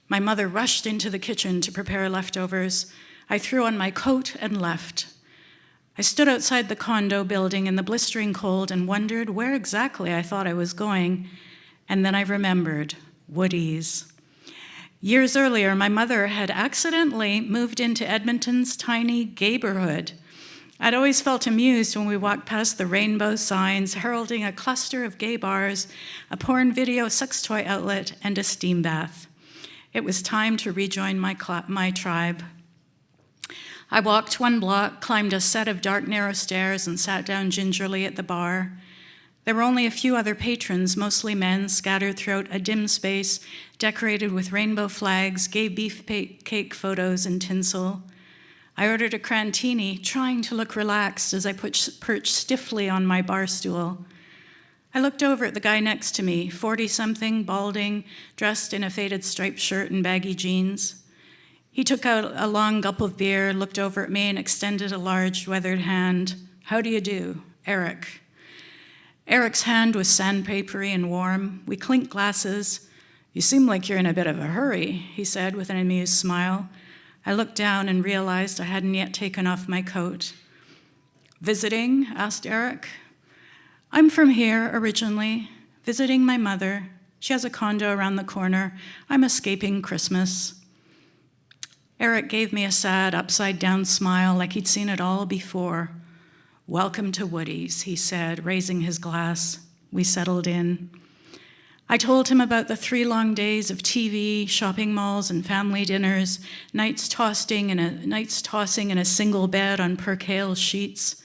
My mother rushed into the kitchen to prepare leftovers. I threw on my coat and left. I stood outside the condo building in the blistering cold and wondered where exactly I thought I was going. And then I remembered Woody's. Years earlier, my mother had accidentally moved into Edmonton's tiny gayborhood. I'd always felt amused when we walked past the rainbow signs heralding a cluster of gay bars, a porn video sex toy outlet, and a steam bath. It was time to rejoin my tribe. I walked 1 block, climbed a set of dark, narrow stairs, and sat down gingerly at the bar. There were only a few other patrons, mostly men, scattered throughout a dim space, decorated with rainbow flags, gay beefcake photos, and tinsel. I ordered a crantini, trying to look relaxed as I perched stiffly on my bar stool. I looked over at the guy next to me, 40-something, balding, dressed in a faded striped shirt and baggy jeans. He took out a long gulp of beer, looked over at me, and extended a large, weathered hand. "How do you do? Eric." Eric's hand was sandpapery and warm. We clinked glasses. "You seem like you're in a bit of a hurry," he said with an amused smile. I looked down and realized I hadn't yet taken off my coat. "Visiting?" asked Eric. "I'm from here originally, visiting my mother. She has a condo around the corner. I'm escaping Christmas." Eric gave me a sad, upside-down smile like he'd seen it all before. "Welcome to Woody's," he said, raising his glass. We settled in. I told him about the 3 long days of TV, shopping malls, and family dinners, nights tossing in a single bed on percale sheets.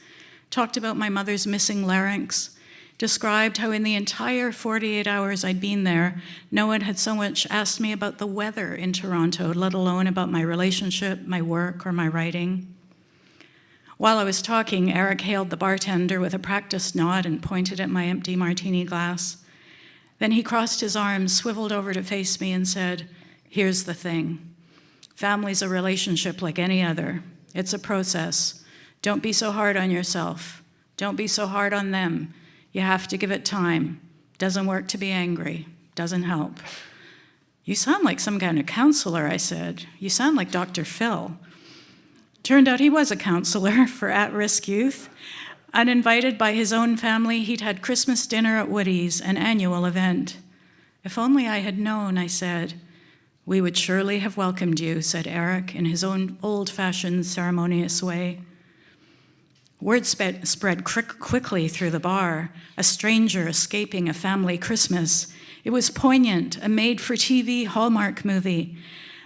Talked about my mother's missing larynx. Described how in the entire 48 hours I'd been there, no one had so much asked me about the weather in Toronto, let alone about my relationship, my work, or my writing. While I was talking, Eric hailed the bartender with a practiced nod and pointed at my empty martini glass. Then he crossed his arms, swiveled over to face me, and said, "Here's the thing. Family's a relationship like any other. It's a process. Don't be so hard on yourself. Don't be so hard on them. You have to give it time. Doesn't work to be angry. Doesn't help." "You sound like some kind of counselor," I said. "You sound like Dr. Phil." Turned out he was a counselor for at-risk youth. Uninvited by his own family, he'd had Christmas dinner at Woody's, an annual event. "If only I had known," I said. "We would surely have welcomed you," said Eric in his own old-fashioned ceremonious way. Word spread quickly through the bar, a stranger escaping a family Christmas. It was poignant, a made-for-TV Hallmark movie.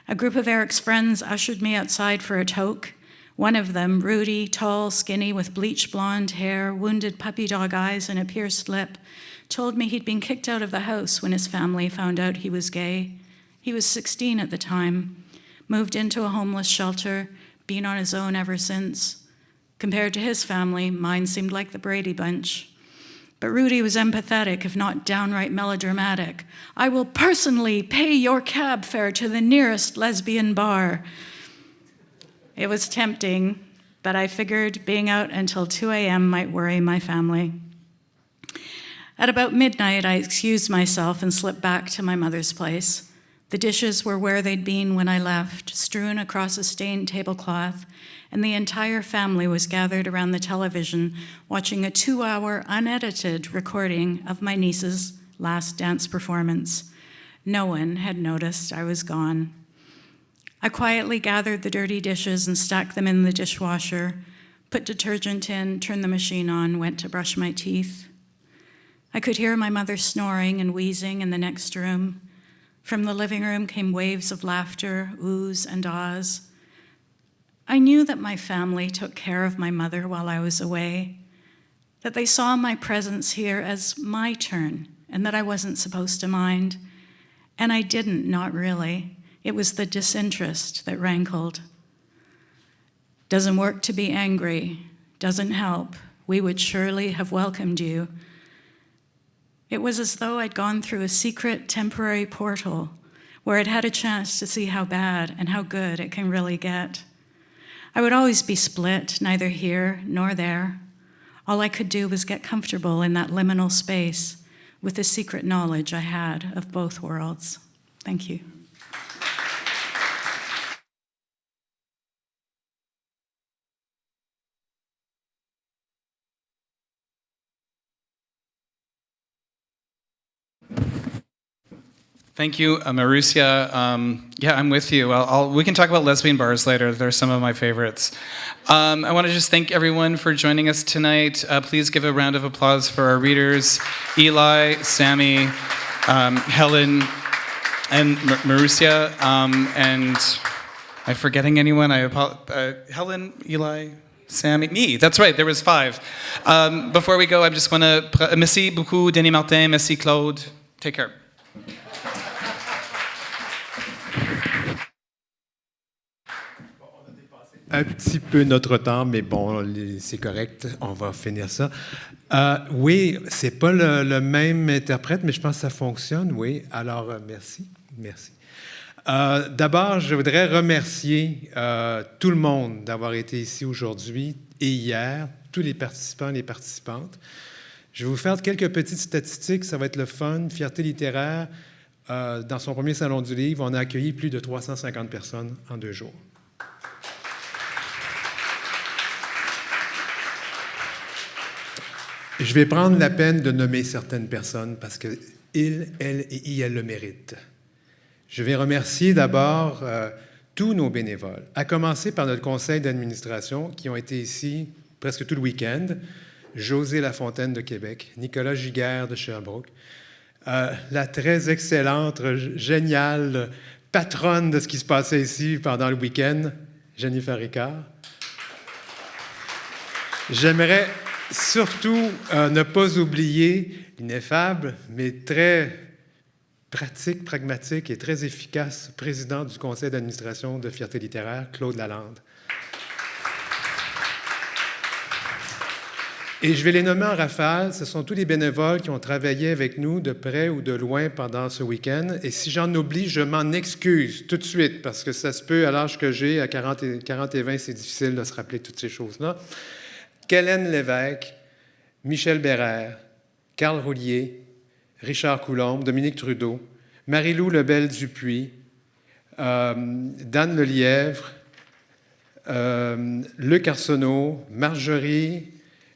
A group of Eric's friends ushered me outside for a toke. One of them, Rudy, tall, skinny, with bleached blonde hair, wounded puppy dog eyes, and a pierced lip, told me he'd been kicked out of the house when his family found out he was gay. He was 16 at the time, moved into a homeless shelter, been on his own ever since. Compared to his family, mine seemed like the Brady Bunch. But Rudy was empathetic, if not downright melodramatic. "I will personally pay your cab fare to the nearest lesbian bar." It was tempting, but I figured being out until 2 a.m. might worry my family. At about midnight, I excused myself and slipped back to my mother's place. The dishes were where they'd been when I left, strewn across a stained tablecloth, and the entire family was gathered around the television, watching a 2-hour unedited recording of my niece's last dance performance. No one had noticed I was gone. I quietly gathered the dirty dishes and stacked them in the dishwasher, put detergent in, turned the machine on, went to brush my teeth. I could hear my mother snoring and wheezing in the next room. From the living room came waves of laughter, oohs and ahs. I knew that my family took care of my mother while I was away, that they saw my presence here as my turn, and that I wasn't supposed to mind. And I didn't, not really. It was the disinterest that rankled. Doesn't work to be angry, doesn't help. We would surely have welcomed you. It was as though I'd gone through a secret temporary portal where I'd had a chance to see how bad and how good it can really get. I would always be split, neither here nor there. All I could do was get comfortable in that liminal space with the secret knowledge I had of both worlds. Thank you. Thank you, Marusya. Yeah, I'm with you. We can talk about lesbian bars later. They're some of my favorites. I want to just thank everyone for joining us tonight. Please give a round of applause for our readers, Eli, Sami, Helen, and Marusya. And I'm forgetting anyone. Helen, Eli, Sami, me. That's right. There was 5. Before we go, I just want to merci beaucoup, Denis-Martin, merci Claude. Take care. Un petit peu notre temps, mais bon, c'est correct, on va finir ça. Oui, c'est pas le même interprète, mais je pense que ça fonctionne, oui. Alors, merci. D'abord, je voudrais remercier tout le monde d'avoir été ici aujourd'hui et hier, tous les participants et les participantes. Je vais vous faire quelques petites statistiques, ça va être le fun. Fierté littéraire, dans son premier salon du livre, on a accueilli plus de 350 personnes en 2 jours. Je vais prendre la peine de nommer certaines personnes parce que ils, elles et elles le méritent. Je vais remercier d'abord tous nos bénévoles, à commencer par notre conseil d'administration qui ont été ici presque tout le week-end, José Lafontaine de Québec, Nicolas Giguère de Sherbrooke, la très excellente, géniale patronne de ce qui se passait ici pendant le week-end, Jennifer Ricard. J'aimerais surtout ne pas oublier l'ineffable, mais très pratique, pragmatique et très efficace président du conseil d'administration de Fierté littéraire, Claude Lalande. Et je vais les nommer en rafale. Ce sont tous les bénévoles qui ont travaillé avec nous de près ou de loin pendant ce week-end. Et si j'en oublie, je m'en excuse tout de suite, parce que ça se peut, à l'âge que j'ai, à 40 et 20, c'est difficile de se rappeler toutes ces choses-là. Helen Lévesque, Michel Bérère, Carl Roulier, Richard Coulombe, Dominique Trudeau, Marie-Lou Lebel-Dupuis, Dan Lelièvre, Luc Arsenault, Marjorie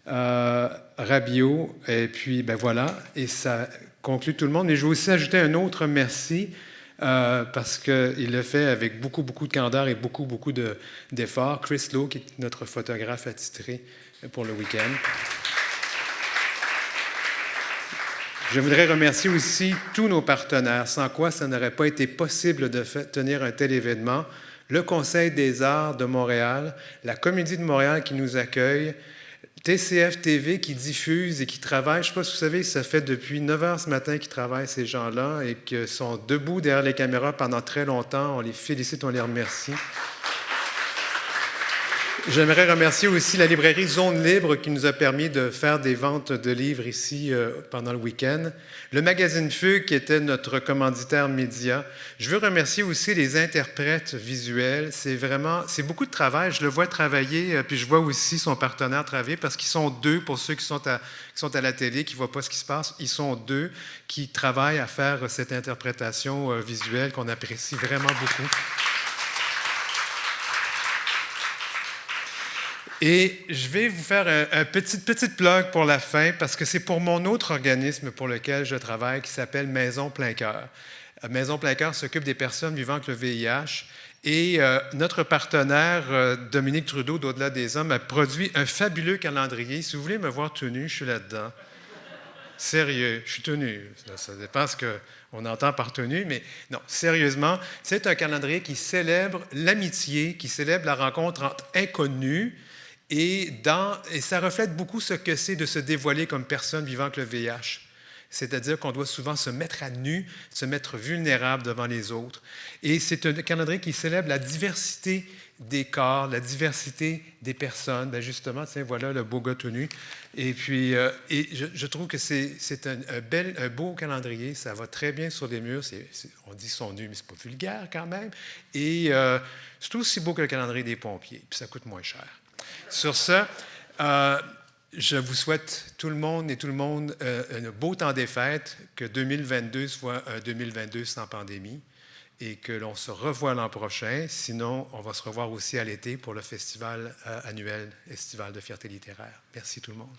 Rabiot, et puis ben voilà, et ça conclut tout le monde. Mais je vais aussi ajouter un autre merci, parce qu'il le fait avec beaucoup de candeur et beaucoup d'efforts. Chris Lowe, qui est notre photographe attitré pour le week-end. Je voudrais remercier aussi tous nos partenaires, sans quoi ça n'aurait pas été possible de tenir un tel événement. le Conseil des arts de Montréal, la Comédie de Montréal qui nous accueille, TCF TV qui diffuse et qui travaille. Je ne sais pas si vous savez, ça fait depuis 9 heures ce matin qu'ils travaillent, ces gens-là, et qu'ils sont debout derrière les caméras pendant très longtemps. On les félicite, on les remercie. J'aimerais remercier aussi la librairie Zone Libre qui nous a permis de faire des ventes de livres ici pendant le week-end. Le magazine Fugue qui était notre commanditaire média. Je veux remercier aussi les interprètes visuels. C'est beaucoup de travail. Je le vois travailler, puis je vois aussi son partenaire travailler parce qu'ils sont deux, pour ceux qui sont à la télé, qui ne voient pas ce qui se passe. Ils sont deux qui travaillent à faire cette interprétation visuelle qu'on apprécie vraiment beaucoup. Et je vais vous faire un petite plug pour la fin, parce que c'est pour mon autre organisme pour lequel je travaille, qui s'appelle Maison Plein Cœur. Maison Plein Cœur s'occupe des personnes vivant avec le VIH. Et notre partenaire, Dominique Trudeau, d'Au-delà des hommes, a produit un fabuleux calendrier. Si vous voulez me voir tout nu, je suis là-dedans. Sérieux, je suis tout nu. Ça dépend ce qu'on entend par tout nu, mais non, sérieusement, c'est un calendrier qui célèbre l'amitié, qui célèbre la rencontre entre inconnus. Et ça reflète beaucoup ce que c'est de se dévoiler comme personne vivant avec le VIH. C'est-à-dire qu'on doit souvent se mettre à nu, se mettre vulnérable devant les autres. Et c'est un calendrier qui célèbre la diversité des corps, la diversité des personnes. Bien justement, tiens, voilà le beau gars tout nu. Et puis, je trouve que c'est un beau calendrier. Ça va très bien sur les murs. On dit son nu, mais c'est pas vulgaire quand même. Et c'est aussi beau que le calendrier des pompiers. Puis ça coûte moins cher. Sur ce, je vous souhaite tout le monde un beau temps des fêtes, que 2022 soit un 2022 sans pandémie et que l'on se revoie l'an prochain. Sinon, on va se revoir aussi à l'été pour le festival annuel estival de fierté littéraire. Merci tout le monde.